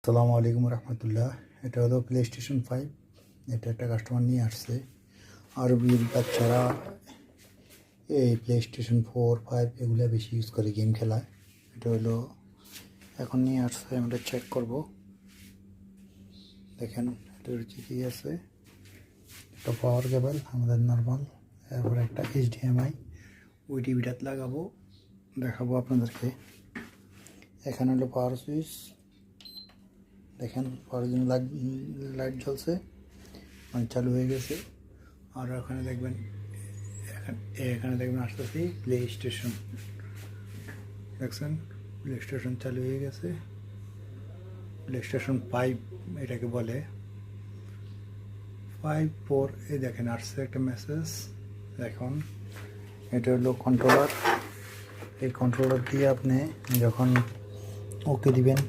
আসসালামু আলাইকুম রহমতুল্লাহ। এটা হলো প্লেস্টেশন 5। এটা একটা কাস্টমার নিয়ে আসছে। আরবির বাচ্চারা এই প্লেস্টেশন 4, 5 এগুলো বেশি ইউজ করে গেম খেলায়। এটা হলো এখন নিয়ে আসছে, আমরা চেক করব। দেখেন এটার কী আছে। একটা পাওয়ার কেবল আমাদের নর্মাল, তারপর একটা HDMI ওই টিভিটাতে লাগাবো, দেখাবো আপনাদেরকে। এখানে হলো পাওয়ার সুইচ, দেখেন পাওয়ার জন্য লাইট জ্বলছে, মানে চালু হয়ে গেছে। আর এখানে দেখবেন এখানে দেখবেন আসতেছি প্লে স্টেশন, দেখছেন প্লে স্টেশন চালু হয়ে গেছে। প্লে স্টেশন 5 এটাকে বলে, 5 4 এই দেখেন আসছে একটা মেসেজ। এখন এটা হলো কন্ট্রোলার। এই কন্ট্রোলার দিয়ে আপনি যখন ওকে দিবেন